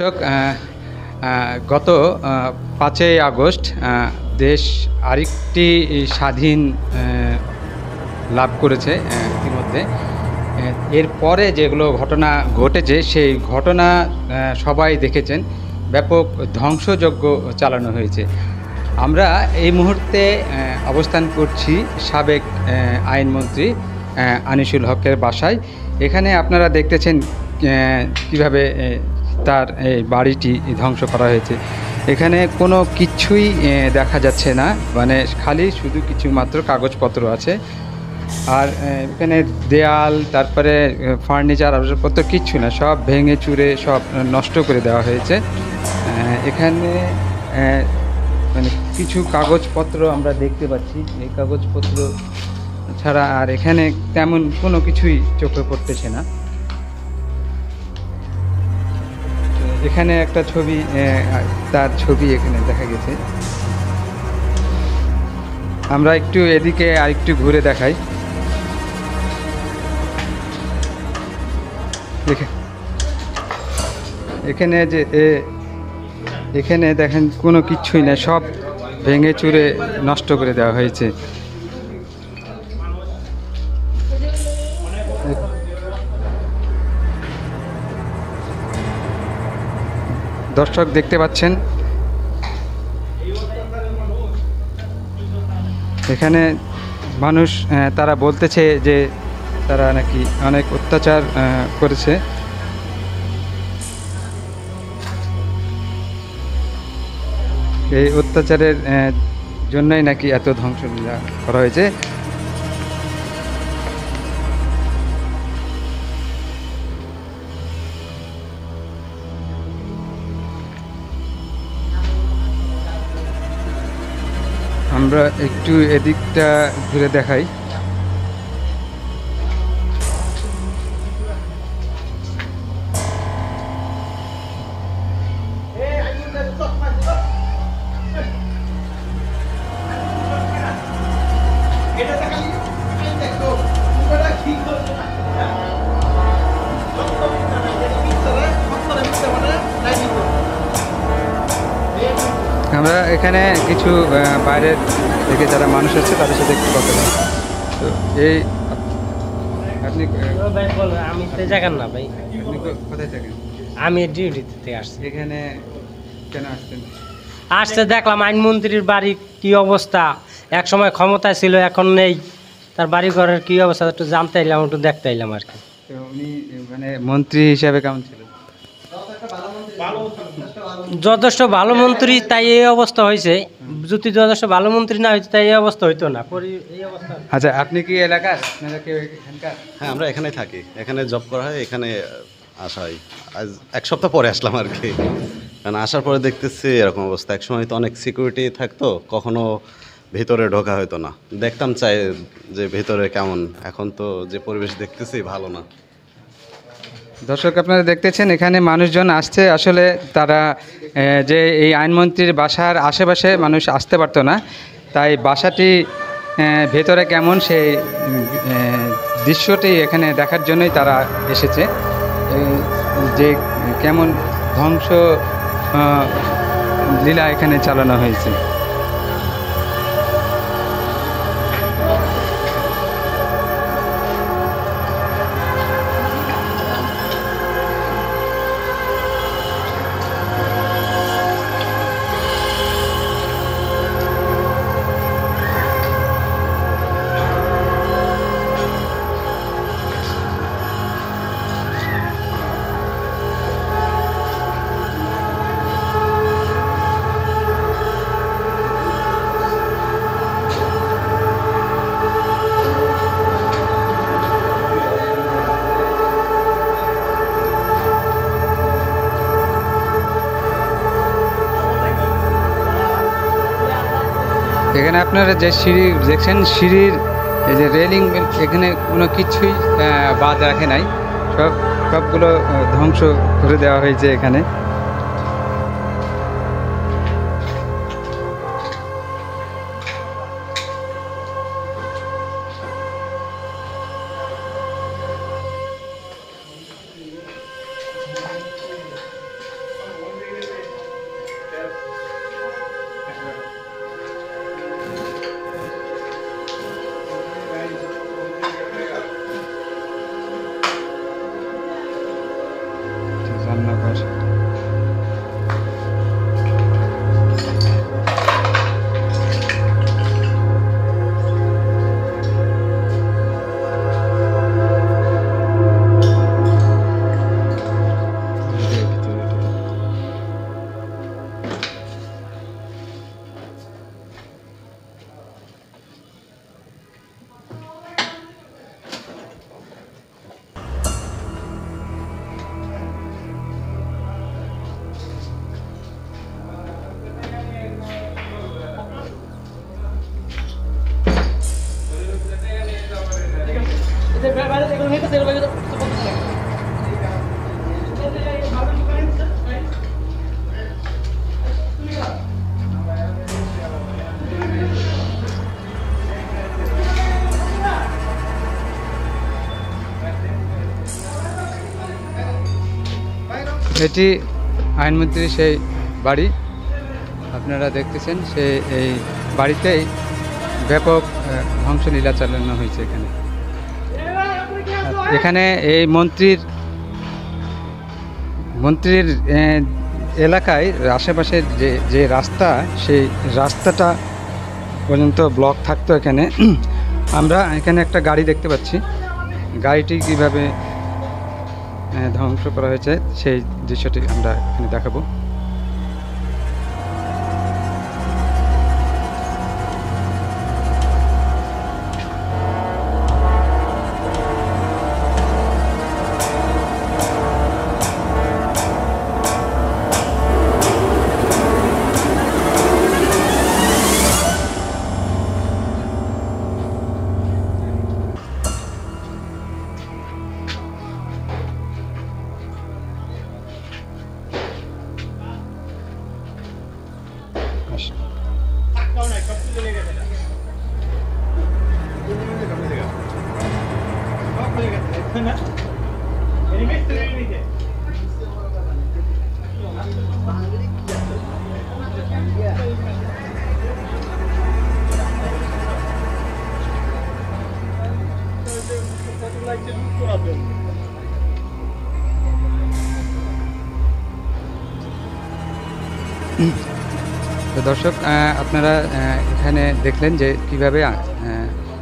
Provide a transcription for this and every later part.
দর্শক, গত ৫ই আগস্ট দেশ আরেকটি স্বাধীন লাভ করেছে ইতিমধ্যে। এরপরে যেগুলো ঘটনা ঘটেছে সেই ঘটনা সবাই দেখেছেন। ব্যাপক ধ্বংসযজ্ঞ চালানো হয়েছে। আমরা এই মুহূর্তে অবস্থান করছি সাবেক আইনমন্ত্রী আনিসুল হকের বাসায়। এখানে আপনারা দেখতেছেন কিভাবে তার এই বাড়িটি ধ্বংস করা হয়েছে। এখানে কোনো কিছুই দেখা যাচ্ছে না, মানে খালি শুধু কিছু মাত্র কাগজপত্র আছে। আর এখানে দেয়াল, তারপরে ফার্নিচার, আসবাবপত্র কিচ্ছু না, সব ভেঙে চুরে সব নষ্ট করে দেওয়া হয়েছে। এখানে মানে কিছু কাগজপত্র আমরা দেখতে পাচ্ছি, এই কাগজপত্র ছাড়া আর এখানে তেমন কোনো কিছুই চোখে পড়তেছে না। এখানে একটা ছবি, তার ছবি এখানে দেখা গেছে। আমরা একটু এদিকে আরেকটু ঘুরে দেখাই। এখানে যে এখানে দেখেন কোনো কিছুই না, সব ভেঙে চুরে নষ্ট করে দেওয়া হয়েছে। দর্শক দেখতে পাচ্ছেন এখানে মানুষ, তারা বলতেছে যে তারা নাকি অনেক অত্যাচার করেছে। এই অত্যাচারের জন্যই নাকি এত ধ্বংসলীলা করা হয়েছে। আমরা একটু এদিকটা ঘুরে দেখাই। আমরা এখানে কিছু বাইরের থেকে যারা মানুষ আছে তাদের সাথে একটু কথা বলি। তো এই আপনি আমি তো জায়গার না ভাই, আপনি কোথায় থাকেন? আমি ডিউটি থেকে আসছি। এখানে কেন আসছেন? আসছে দেখলাম আইনমন্ত্রীর বাড়ি কি অবস্থা, এক সময় ক্ষমতায় ছিল এখন নেই, তার বাড়ি ঘরের কি অবস্থা একটু জানতে এলাম, একটু দেখতে এলাম আর কি। তো উনি মানে মন্ত্রী হিসাবে কেমন ছিলেন? যথেষ্ট ভালো মন্ত্রী, তাই এই অবস্থা হয়েছে। যদি যথেষ্ট ভালো মন্ত্রী না হইতো তাই এই অবস্থা হইতো না। এই অবস্থা। আচ্ছা, আপনি কি এলাকার না কেউ এখানকার? হ্যাঁ, আমরা এখানেই থাকি, এখানে জব করা হয়, এখানে আসা হয়। আজ এক সপ্তাহ পরে আসলাম আর কি, কারণ আসার পরে দেখতেছি এরকম অবস্থা। এক সময় তো অনেক সিকিউরিটি থাকতো, কখনো ভেতরে ঢোকা হতো না, দেখতাম চাই যে ভেতরে কেমন। এখন তো যে পরিবেশ দেখতেছি ভালো না। দর্শক, আপনারা দেখতেছেন এখানে মানুষজন আসছে। আসলে তারা যে এই আইনমন্ত্রীর বাসার আশেপাশে মানুষ আসতে পারতো না, তাই বাসাটি ভেতরে কেমন সেই দৃশ্যটি এখানে দেখার জন্যই তারা এসেছে, যে কেমন ধ্বংস লীলা এখানে চালানো হয়েছে। এখানে আপনারা যে সিঁড়ি দেখছেন, সিঁড়ির এই যে রেলিং, এখানে কোনো কিছুই বাদ রাখে নাই, সবগুলো ধ্বংস করে দেওয়া হয়েছে এখানে। এটি আইনমন্ত্রী সেই বাড়ি, আপনারা দেখতেছেন। এই বাড়িতেই ব্যাপক ধ্বংসলীলা চালানো হয়েছে এখানে। এখানে এই মন্ত্রীর এলাকায় আশেপাশে যে রাস্তা, সেই রাস্তাটা পর্যন্ত ব্লক থাকতো এখানে। আমরা এখানে একটা গাড়ি দেখতে পাচ্ছি, গাড়িটি কীভাবে ধ্বংস করা হয়েছে সেই দৃশ্যটি আমরা এখানে দেখাবো। তো দর্শক, আপনারা এখানে দেখলেন যে কিভাবে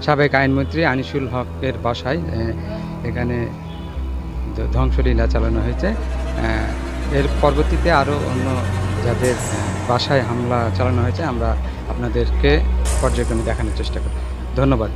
সাবেক আইনমন্ত্রী আনিসুল হকের বাসায় এখানে ধ্বংসলীলা চালানো হয়েছে। এর পরবর্তীতে আরও অন্য যাদের বাসায় হামলা চালানো হয়েছে আমরা আপনাদেরকে পর্যায়ক্রমে দেখানোর চেষ্টা করি। ধন্যবাদ।